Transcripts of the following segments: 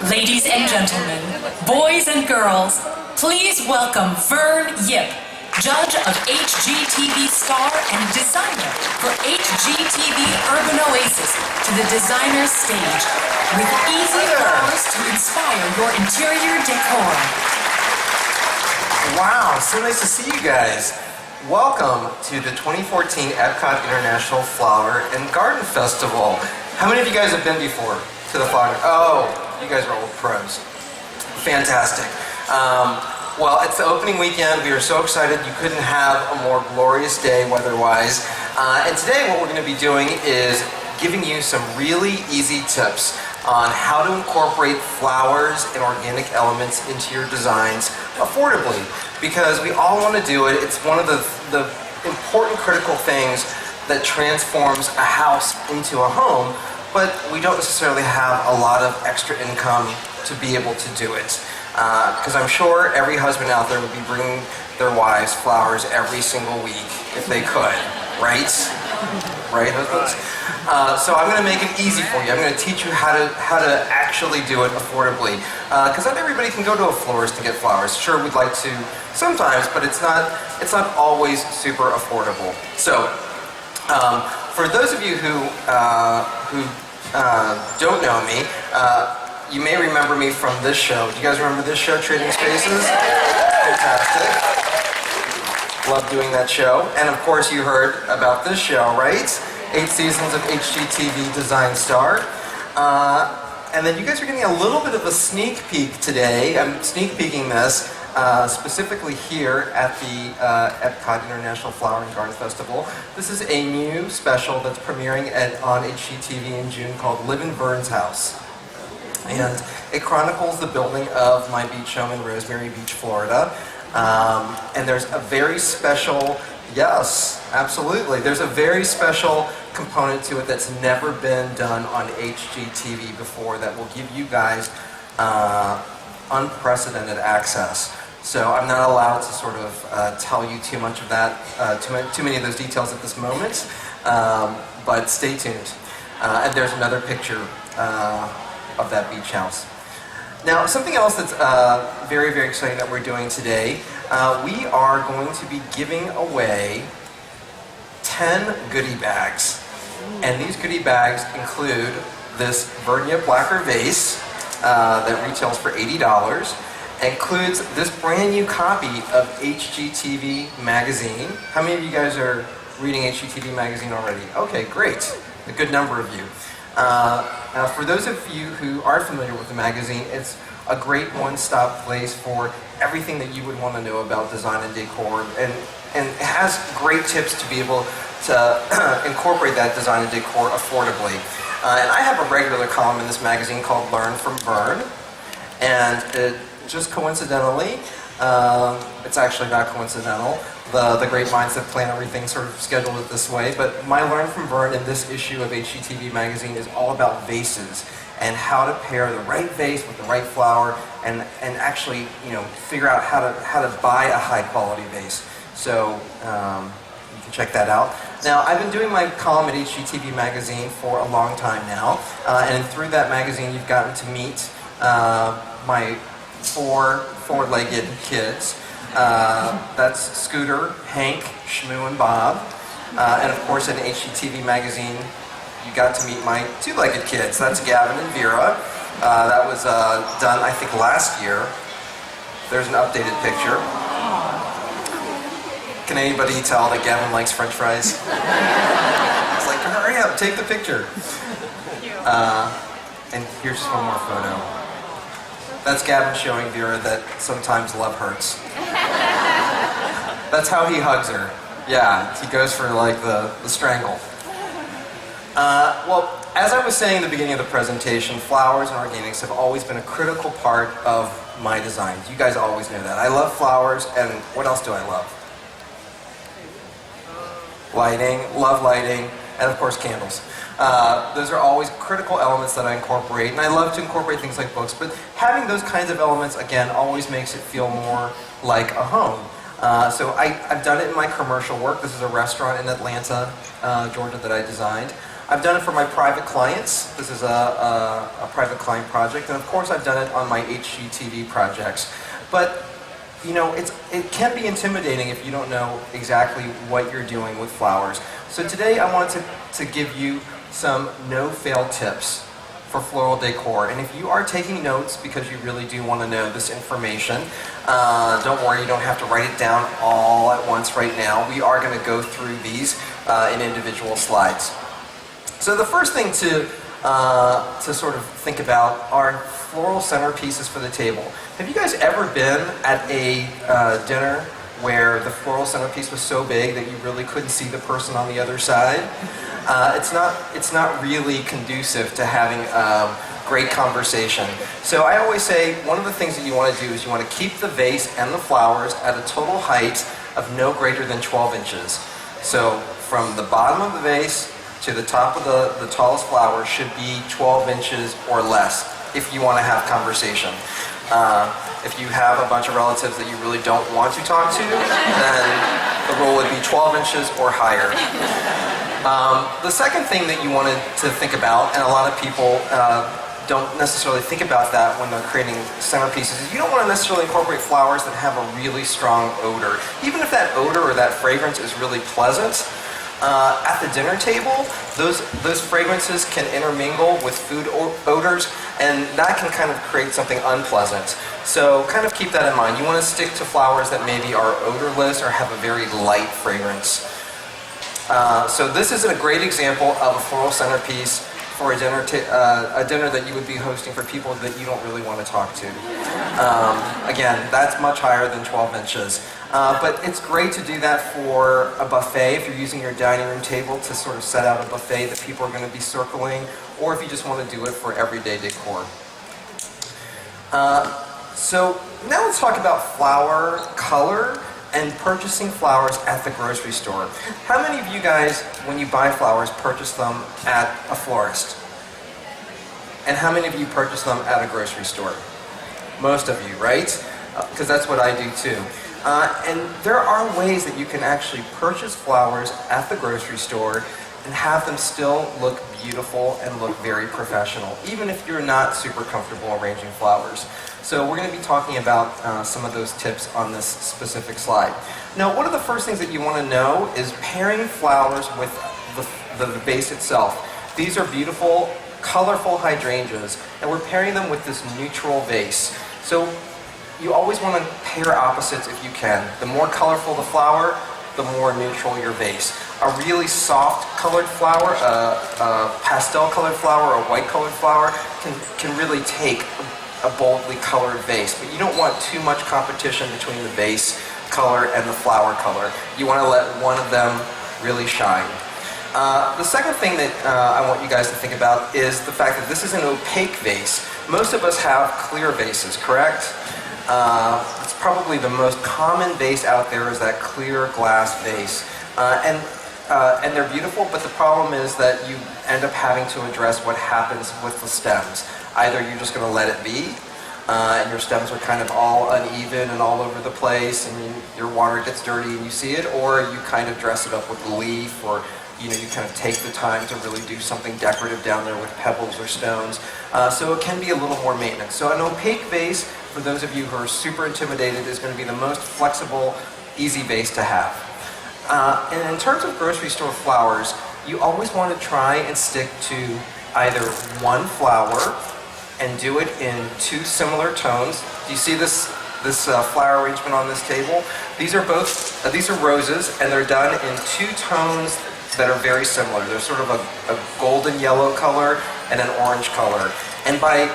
Ladies and gentlemen, boys and girls, please welcome Vern Yip, judge of HGTV Star and designer for HGTV Urban Oasis, to the designer's stage with easy flowers to inspire your interior decor. Wow, so nice to see you guys. Welcome to the 2014 Epcot International Flower and Garden Festival. How many of you guys have been before to the flower? Oh, you guys are old pros. Fantastic. Well, it's the opening weekend. We are so excited. You couldn't have a more glorious day weather-wise. And today what we're going to be doing is giving you some really easy tips on how to incorporate flowers and organic elements into your designs affordably. Because we all want to do it. It's one of the important critical things that transforms a house into a home, but we don't necessarily have a lot of extra income to be able to do it. Because I'm sure every husband out there would be bringing their wives flowers every single week if they could, right? Right, husbands? So I'm going to make it easy for you. I'm going to teach you how to actually do it affordably. Because not everybody can go to a florist to get flowers. Sure, we'd like to sometimes, but it's not always super affordable. So for those of you who don't know me, you may remember me from this show. Do you guys remember this show, Trading Spaces? Fantastic. Love doing that show. And of course you heard about this show, right? 8 seasons of HGTV Design Star. And then you guys are getting a little bit of a sneak peek today. I'm sneak peeking this specifically here at the Epcot International Flower and Garden Festival. This is a new special that's premiering on HGTV in June called Live in Vern's House. And it chronicles the building of my beach home in Rosemary Beach, Florida. And there's a very special, yes, absolutely, there's a very special component to it that's never been done on HGTV before that will give you guys unprecedented access. So I'm not allowed to sort of tell you too much of that, too many of those details at this moment, but stay tuned. And there's another picture of that beach house. Now, something else that's very, very exciting that we're doing today, we are going to be giving away 10 goodie bags. And these goodie bags include this Vern Yip lacquer vase that retails for $80. Includes this brand new copy of HGTV Magazine. How many of you guys are reading HGTV Magazine already? Okay, great. A good number of you. Now, for those of you who are familiar with the magazine, it's a great one-stop place for everything that you would want to know about design and decor, and it has great tips to be able to incorporate that design and decor affordably. And I have a regular column in this magazine called Learn from Vern, and it just coincidentally, it's actually not coincidental, the great minds that plan everything sort of scheduled it this way, but my Learn from Vern in this issue of HGTV Magazine is all about vases and how to pair the right vase with the right flower and actually, you know, figure out how to buy a high quality vase. So you can check that out. Now, I've been doing my column at HGTV Magazine for a long time now, and through that magazine you've gotten to meet my four-legged kids. That's Scooter, Hank, Shmoo, and Bob. And of course in HGTV Magazine you got to meet my two-legged kids. That's Gavin and Vera. That was done, I think, last year. There's an updated picture. Can anybody tell that Gavin likes French fries? It's like, hurry up, take the picture. And here's just one more photo. That's Gavin showing Vera that sometimes love hurts. That's how he hugs her. Yeah, he goes for like the strangle. Well, as I was saying in the beginning of the presentation, flowers and organics have always been a critical part of my designs. You guys always know that. I love flowers, and what else do I love? Lighting, love lighting, and of course candles. Those are always critical elements that I incorporate, and I love to incorporate things like books, but having those kinds of elements, again, always makes it feel more like a home. So I've done it in my commercial work. This is a restaurant in Atlanta, Georgia that I designed. I've done it for my private clients. This is a private client project, and of course I've done it on my HGTV projects. But you know, it can be intimidating if you don't know exactly what you're doing with flowers. So today I wanted to give you some no-fail tips for floral decor. And if you are taking notes because you really do want to know this information, don't worry, you don't have to write it down all at once right now. We are going to go through these in individual slides. So the first thing to sort of think about are floral centerpieces for the table. Have you guys ever been at a dinner where the floral centerpiece was so big that you really couldn't see the person on the other side? It's not really conducive to having great conversation. So I always say one of the things that you want to do is you want to keep the vase and the flowers at a total height of no greater than 12 inches. So from the bottom of the vase to the top of the tallest flower should be 12 inches or less if you want to have conversation. If you have a bunch of relatives that you really don't want to talk to, then the rule would be 12 inches or higher. The second thing that you wanted to think about, and a lot of people don't necessarily think about that when they're creating centerpieces, is you don't want to necessarily incorporate flowers that have a really strong odor. Even if that odor or that fragrance is really pleasant, at the dinner table, those fragrances can intermingle with food odors, and that can kind of create something unpleasant. So kind of keep that in mind. You want to stick to flowers that maybe are odorless or have a very light fragrance. So this is a great example of a floral centerpiece for a dinner that you would be hosting for people that you don't really want to talk to. Again, that's much higher than 12 inches. But it's great to do that for a buffet if you're using your dining room table to sort of set out a buffet that people are going to be circling, or if you just want to do it for everyday decor. So now let's talk about flower color and purchasing flowers at the grocery store. How many of you guys, when you buy flowers, purchase them at a florist? And how many of you purchase them at a grocery store? Most of you, right? Because that's what I do too. And there are ways that you can actually purchase flowers at the grocery store and have them still look beautiful and look very professional, even if you're not super comfortable arranging flowers. So we're going to be talking about some of those tips on this specific slide. Now, one of the first things that you want to know is pairing flowers with the vase itself. These are beautiful, colorful hydrangeas, and we're pairing them with this neutral vase. So you always want to pair opposites if you can. The more colorful the flower, the more neutral your vase. A really soft colored flower, a pastel colored flower, or a white colored flower can really take a boldly colored vase, but you don't want too much competition between the vase color and the flower color. You want to let one of them really shine. The second thing that I want you guys to think about is the fact that this is an opaque vase. Most of us have clear vases, correct? It's probably the most common vase out there is that clear glass vase. And they're beautiful, but the problem is that you end up having to address what happens with the stems. Either you're just going to let it be, and your stems are kind of all uneven and all over the place, and your water gets dirty and you see it, or you kind of dress it up with a leaf, or you kind of take the time to really do something decorative down there with pebbles or stones. So it can be a little more maintenance. So an opaque vase, for those of you who are super intimidated, is going to be the most flexible, easy vase to have. And in terms of grocery store flowers, you always want to try and stick to either one flower and do it in two similar tones. Do you see this flower arrangement on this table? These are roses, and they're done in two tones that are very similar. They're sort of a golden yellow color and an orange color. And by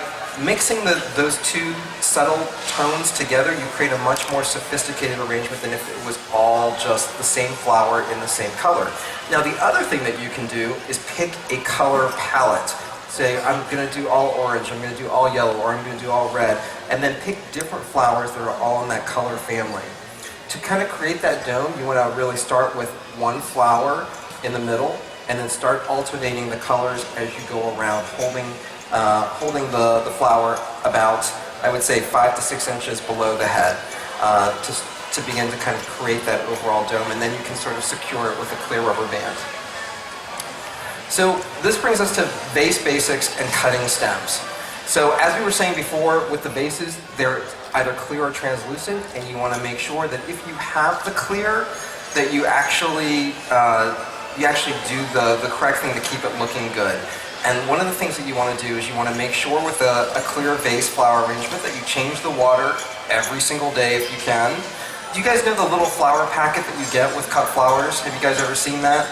mixing those two subtle tones together, you create a much more sophisticated arrangement than if it was all just the same flower in the same color. Now, the other thing that you can do is pick a color palette. Say, I'm going to do all orange, I'm going to do all yellow, or I'm going to do all red, and then pick different flowers that are all in that color family. To kind of create that dome, you want to really start with one flower in the middle, and then start alternating the colors as you go around, holding the flower about, I would say, 5 to 6 inches below the head to begin to kind of create that overall dome, and then you can sort of secure it with a clear rubber band. So this brings us to vase basics and cutting stems. So as we were saying before, with the vases, they're either clear or translucent, and you want to make sure that if you have the clear, that you actually do the correct thing to keep it looking good. And one of the things that you want to do is you want to make sure with a clear vase flower arrangement that you change the water every single day if you can. Do you guys know the little flower packet that you get with cut flowers? Have you guys ever seen that?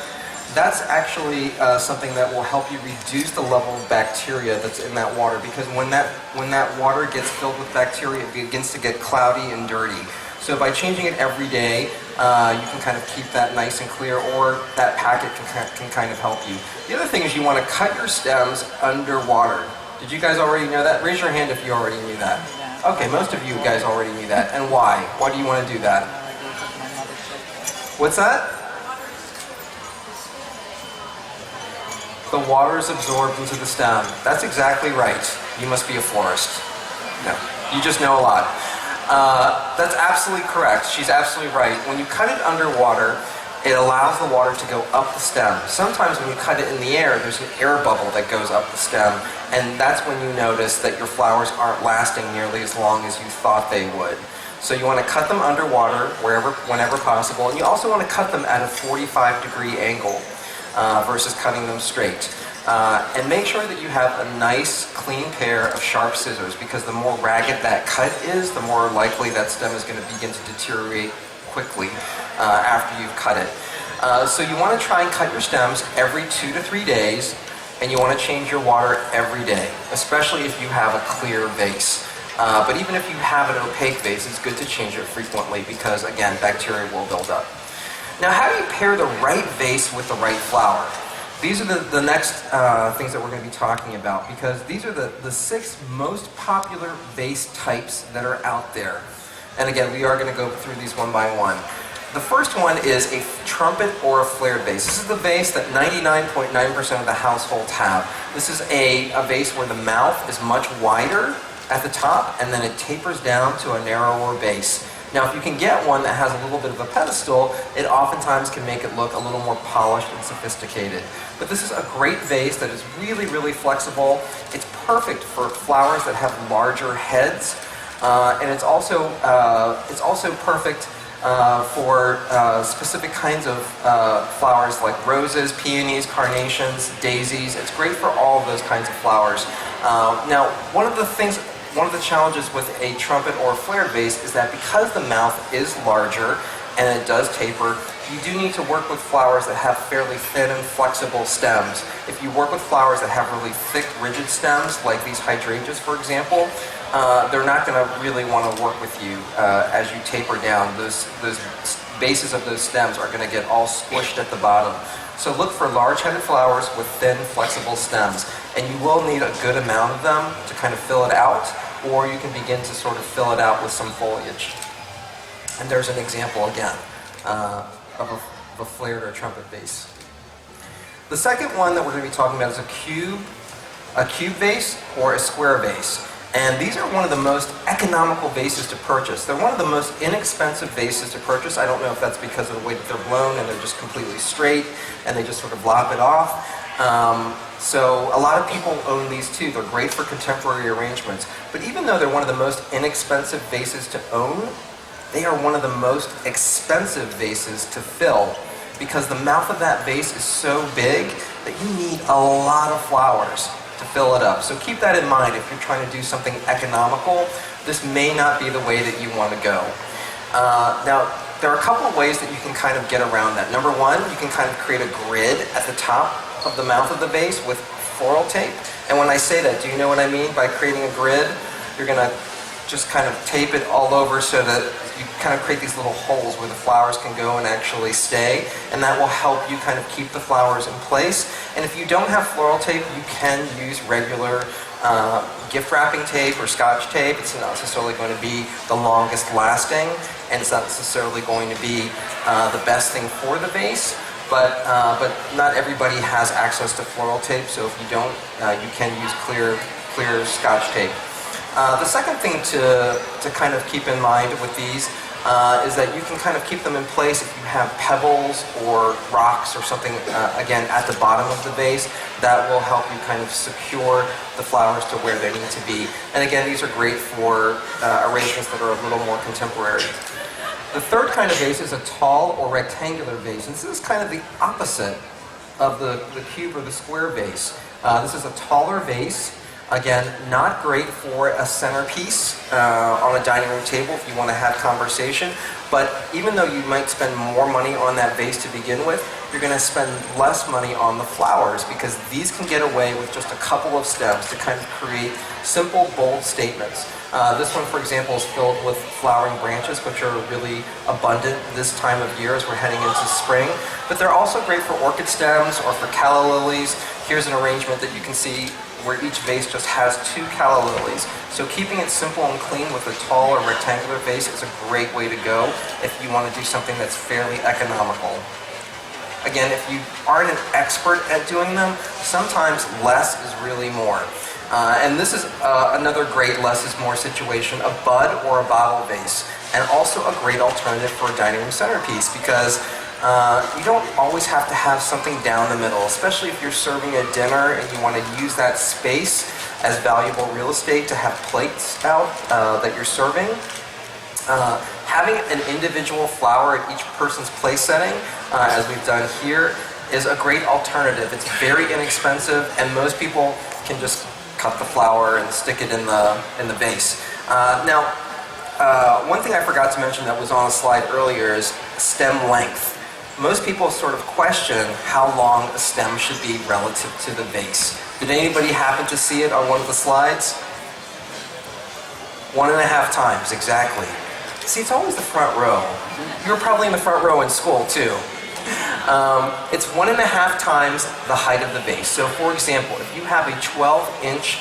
That's actually something that will help you reduce the level of bacteria that's in that water, because when that water gets filled with bacteria, it begins to get cloudy and dirty. So by changing it every day, you can kind of keep that nice and clear, or that packet can kind of help you. The other thing is you want to cut your stems underwater. Did you guys already know that? Raise your hand if you already knew that. Okay, most of you guys already knew that. And why? Why do you want to do that? What's that? The water is absorbed into the stem. That's exactly right. You must be a florist. No, you just know a lot. That's absolutely correct. She's absolutely right. When you cut it underwater, it allows the water to go up the stem. Sometimes when you cut it in the air, there's an air bubble that goes up the stem, and that's when you notice that your flowers aren't lasting nearly as long as you thought they would. So you want to cut them underwater whenever possible, and you also want to cut them at a 45-degree angle versus cutting them straight. And make sure that you have a nice, clean pair of sharp scissors, because the more ragged that cut is, the more likely that stem is going to begin to deteriorate quickly after you've cut it. So you want to try and cut your stems every 2 to 3 days, and you want to change your water every day, especially if you have a clear vase. But even if you have an opaque vase, it's good to change it frequently because, again, bacteria will build up. Now, how do you pair the right vase with the right flower? These are the next things that we're going to be talking about, because these are the 6 most popular vase types that are out there. And again, we are going to go through these one by one. The first one is a trumpet or a flared vase. This is the vase that 99.9% of the households have. This is a vase where the mouth is much wider at the top, and then it tapers down to a narrower base. Now, if you can get one that has a little bit of a pedestal, it oftentimes can make it look a little more polished and sophisticated. But this is a great vase that is really, really flexible. It's perfect for flowers that have larger heads, and it's also perfect for specific kinds of flowers like roses, peonies, carnations, daisies. It's great for all of those kinds of flowers. Now, one of the challenges with a trumpet or a flared vase is that because the mouth is larger and it does taper, you do need to work with flowers that have fairly thin and flexible stems. If you work with flowers that have really thick, rigid stems, like these hydrangeas, for example, they're not going to really want to work with you as you taper down. Those bases of those stems are going to get all squished at the bottom. So look for large-headed flowers with thin, flexible stems. And you will need a good amount of them to kind of fill it out, or you can begin to sort of fill it out with some foliage. And there's an example again of a flared or trumpet vase. The second one that we're going to be talking about is a cube vase or a square vase. And these are one of the most economical vases to purchase. They're one of the most inexpensive vases to purchase. I don't know if that's because of the way that they're blown and they're just completely straight and they just sort of lop it off. So a lot of people own these too. They're great for contemporary arrangements. But even though they're one of the most inexpensive vases to own, they are one of the most expensive vases to fill, because the mouth of that vase is so big that you need a lot of flowers to fill it up. So keep that in mind if you're trying to do something economical. This may not be the way that you want to go. Now, there are a couple of ways that you can kind of get around that. Number one, you can kind of create a grid at the top of the mouth of the vase with floral tape. And when I say that, do you know what I mean by creating a grid? You're going to just kind of tape it all over so that you kind of create these little holes where the flowers can go and actually stay, and that will help you kind of keep the flowers in place. And if you don't have floral tape, you can use regular gift wrapping tape or scotch tape. It's not necessarily going to be the longest lasting, and it's not necessarily going to be the best thing for the vase, but not everybody has access to floral tape, so if you don't, you can use clear scotch tape. The second thing to kind of keep in mind with these is that you can kind of keep them in place if you have pebbles or rocks or something, again, at the bottom of the vase. That will help you kind of secure the flowers to where they need to be. And again, these are great for arrangements that are a little more contemporary. The third kind of vase is a tall or rectangular vase. And this is kind of the opposite of the cube or the square vase. This is a taller vase. Again, not great for a centerpiece on a dining room table if you want to have conversation. But even though you might spend more money on that vase to begin with, you're going to spend less money on the flowers because these can get away with just a couple of stems to kind of create simple, bold statements. This one, for example, is filled with flowering branches, which are really abundant this time of year as we're heading into spring. But they're also great for orchid stems or for calla lilies. Here's an arrangement that you can see where each vase just has 2 calla lilies. So keeping it simple and clean with a tall or rectangular vase is a great way to go if you want to do something that's fairly economical. Again, if you aren't an expert at doing them, sometimes less is really more. And this is another great less is more situation, a bud or a bottle vase. And also a great alternative for a dining room centerpiece because you don't always have to have something down the middle, especially if you're serving a dinner and you want to use that space as valuable real estate to have plates out that you're serving. Having an individual flower at each person's place setting, as we've done here, is a great alternative. It's very inexpensive and most people can just cut the flower and stick it in the vase. Now, one thing I forgot to mention that was on a slide earlier is stem length. Most people sort of question how long a stem should be relative to the vase. Did anybody happen to see it on one of the slides? 1.5 times, exactly. See, it's always the front row. You were probably in the front row in school, too. It's 1.5 times the height of the vase. So, for example, if you have a 12-inch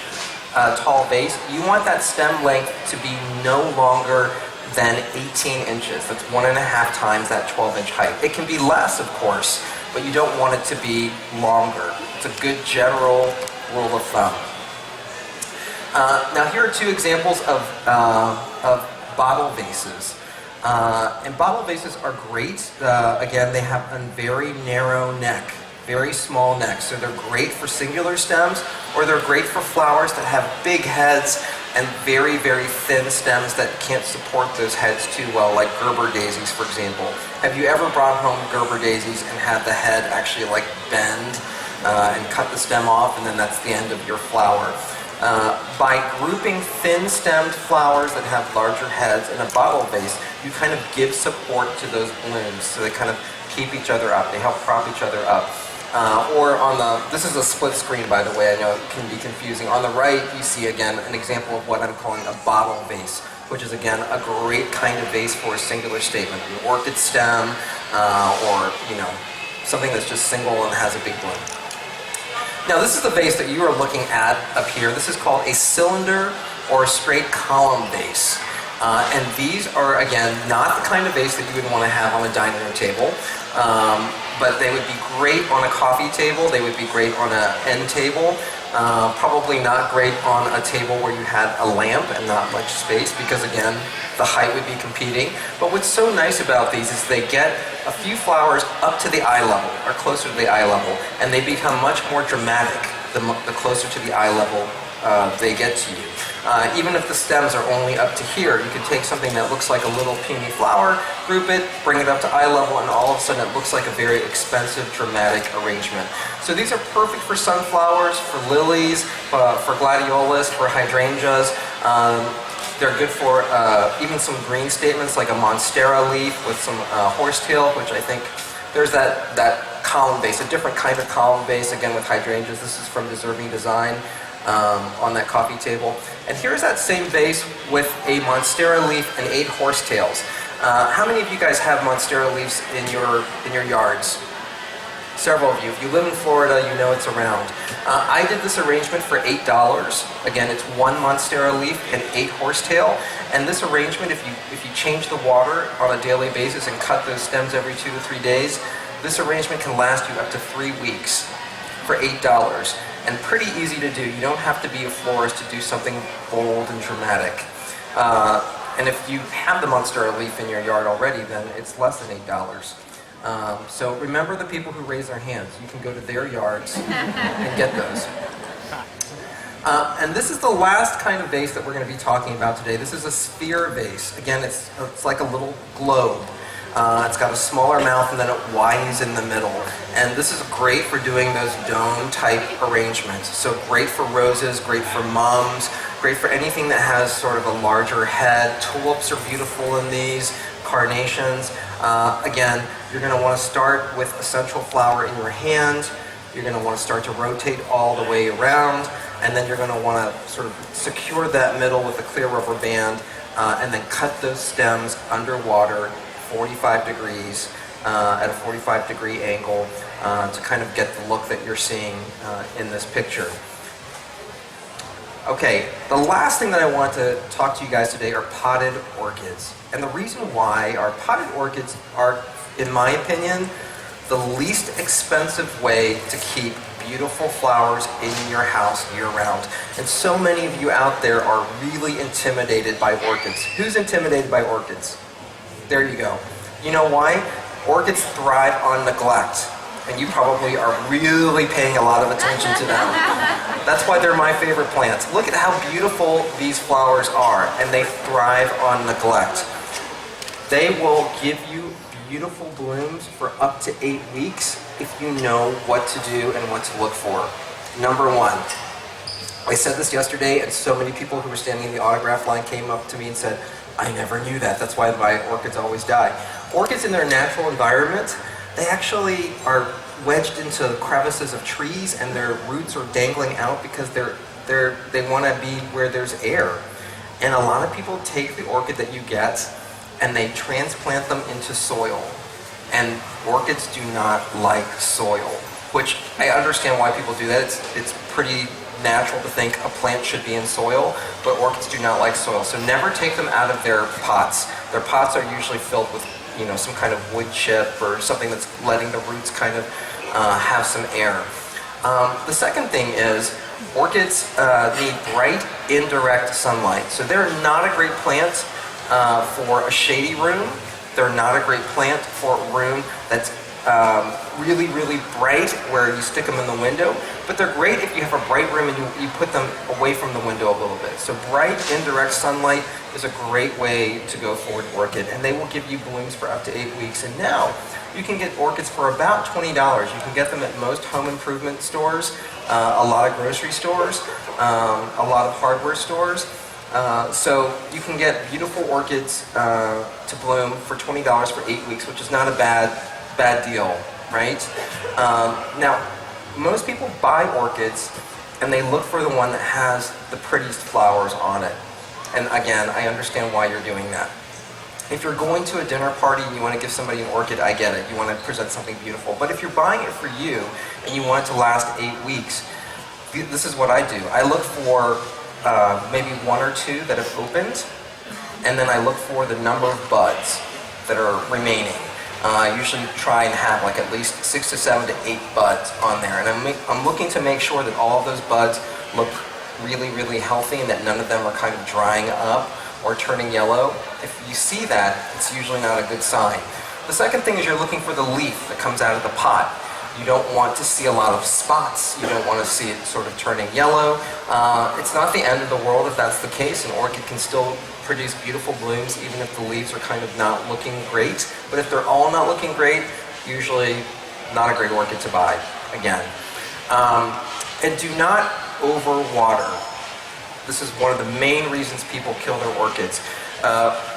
tall vase, you want that stem length to be no longer than 18 inches. That's 1.5 times that 12-inch height. It can be less, of course, but you don't want it to be longer. It's a good general rule of thumb. Now here are 2 examples of bottle vases. And bottle vases are great. Again, they have a very narrow neck, very small neck. So they're great for singular stems, or they're great for flowers that have big heads and very, very thin stems that can't support those heads too well, like Gerber daisies, for example. Have you ever brought home Gerber daisies and had the head actually like bend and cut the stem off, and then that's the end of your flower? By grouping thin-stemmed flowers that have larger heads in a bottle vase, you kind of give support to those blooms, so they kind of keep each other up. They help prop each other up. This is a split screen, by the way. I know it can be confusing. On the right, you see again an example of what I'm calling a bottle vase, which is again a great kind of vase for a singular statement, an orchid stem, or something that's just single and has a big bloom. Now, this is the vase that you are looking at up here. This is called a cylinder or a straight column vase. And these are, again, not the kind of vase that you would want to have on a dining room table, but they would be great on a coffee table. They would be great on an end table. Probably not great on a table where you had a lamp and not much space because, again, the height would be competing. But what's so nice about these is they get a few flowers up to the eye level or closer to the eye level, and they become much more dramatic the closer to the eye level they get to you. Even if the stems are only up to here, you can take something that looks like a little puny flower, group it, bring it up to eye level, and all of a sudden it looks like a very expensive, dramatic arrangement. So these are perfect for sunflowers, for lilies, for gladiolus, for hydrangeas. They're good for even some green statements like a monstera leaf with some horsetail, which I think there's that column vase, a different kind of column vase, again with hydrangeas. This is from Deserving Design. On that coffee table. And here's that same vase with a monstera leaf and 8 horsetails. How many of you guys have monstera leaves in your yards? Several of you. If you live in Florida, you know it's around. I did this arrangement for $8. Again, it's 1 monstera leaf and 8 horsetail. And this arrangement, if you change the water on a daily basis and cut those stems every 2 to 3 days, this arrangement can last you up to 3 weeks for $8. And pretty easy to do. You don't have to be a florist to do something bold and dramatic. And if you have the monstera leaf in your yard already, then it's less than $8. So remember the people who raise their hands. You can go to their yards and get those. And this is the last kind of vase that we're going to be talking about today. This is a sphere vase. Again, it's like a little globe. It's got a smaller mouth and then it widens in the middle. And this is great for doing those dome type arrangements. So great for roses, great for mums, great for anything that has sort of a larger head. Tulips are beautiful in these, carnations. Again, you're going to want to start with a central flower in your hand. You're going to want to start to rotate all the way around. And then you're going to want to sort of secure that middle with a clear rubber band and then cut those stems underwater 45 degrees at a 45-degree angle to kind of get the look that you're seeing in this picture. Okay, the last thing that I want to talk to you guys today are potted orchids. And the reason why are potted orchids are, in my opinion, the least expensive way to keep beautiful flowers in your house year-round. And so many of you out there are really intimidated by orchids. Who's intimidated by orchids? There you go. You know why? Orchids thrive on neglect. And you probably are really paying a lot of attention to them. That's why they're my favorite plants. Look at how beautiful these flowers are, and they thrive on neglect. They will give you beautiful blooms for up to 8 weeks if you know what to do and what to look for. Number one, I said this yesterday, and so many people who were standing in the autograph line came up to me and said, I never knew that. That's why my orchids always die. Orchids in their natural environment, they actually are wedged into the crevices of trees and their roots are dangling out because they want to be where there's air. And a lot of people take the orchid that you get and they transplant them into soil. And orchids do not like soil, which I understand why people do that. It's pretty natural to think a plant should be in soil, but orchids do not like soil. So never take them out of their pots. Their pots are usually filled with some kind of wood chip or something that's letting the roots kind of have some air. The second thing is orchids need bright, indirect sunlight. So they're not a great plant for a shady room. They're not a great plant for a room that's really, really bright where you stick them in the window. But they're great if you have a bright room and you put them away from the window a little bit. So bright, indirect sunlight is a great way to go for an orchid. And they will give you blooms for up to 8 weeks. And now you can get orchids for about $20. You can get them at most home improvement stores, a lot of grocery stores, a lot of hardware stores. So you can get beautiful orchids to bloom for $20 for 8 weeks, which is not a bad deal, right? Now, most people buy orchids and they look for the one that has the prettiest flowers on it. And again, I understand why you're doing that. If you're going to a dinner party and you want to give somebody an orchid, I get it. You want to present something beautiful. But if you're buying it for you and you want it to last 8 weeks, this is what I do. I look for maybe 1 or 2 that have opened, and then I look for the number of buds that are remaining. I usually try and have like at least 6 to 7 to 8 buds on there, and I'm looking to make sure that all of those buds look really, really healthy and that none of them are kind of drying up or turning yellow. If you see that, it's usually not a good sign. The second thing is you're looking for the leaf that comes out of the pot. You don't want to see a lot of spots. You don't want to see it sort of turning yellow. It's not the end of the world if that's the case. An orchid can still produce beautiful blooms even if the leaves are kind of not looking great. But if they're all not looking great, usually not a great orchid to buy, again. And do not overwater. This is one of the main reasons people kill their orchids.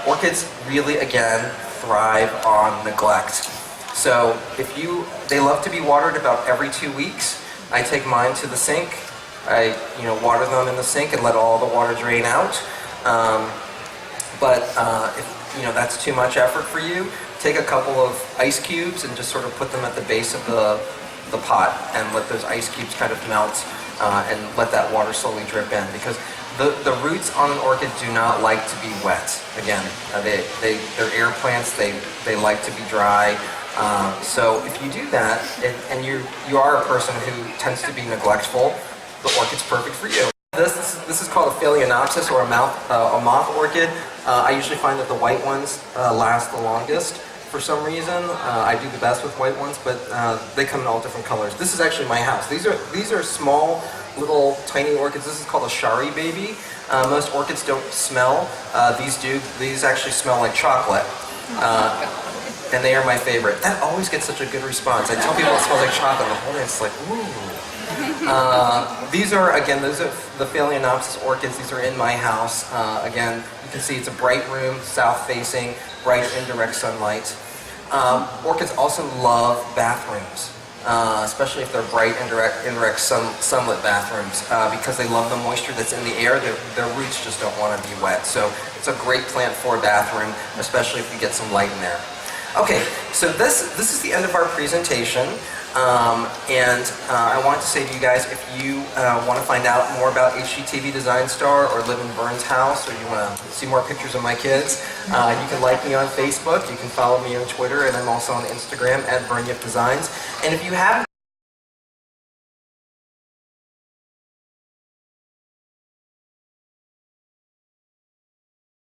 Orchids really, again, thrive on neglect. So they love to be watered about every 2 weeks. I take mine to the sink. I water them in the sink and let all the water drain out. But if that's too much effort for you, take a couple of ice cubes and just sort of put them at the base of the pot and let those ice cubes kind of melt and let that water slowly drip in, because the roots on an orchid do not like to be wet. Again, they're air plants. They like to be dry. So if you do that, and you are a person who tends to be neglectful, the orchid's perfect for you. This is called a Phalaenopsis, or a moth orchid. I usually find that the white ones last the longest for some reason. I do the best with white ones, but they come in all different colors. This is actually my house. These are small, little, tiny orchids. This is called a shari baby. Most orchids don't smell. These do. These actually smell like chocolate. And they are my favorite. That always gets such a good response. I tell people it smells like chocolate, and the whole day it's like, ooh. These are the Phalaenopsis orchids. These are in my house. Again, you can see it's a bright room, south-facing, bright indirect sunlight. Orchids also love bathrooms, especially if they're bright indirect sunlit bathrooms, because they love the moisture that's in the air. Their roots just don't want to be wet. So it's a great plant for a bathroom, especially if you get some light in there. Okay, so this is the end of our presentation. I want to say to you guys, if you want to find out more about HGTV Design Star, or live in Vern's house, or you want to see more pictures of my kids, you can like me on Facebook, you can follow me on Twitter, and I'm also on Instagram at Vern Yip Designs. And if you haven't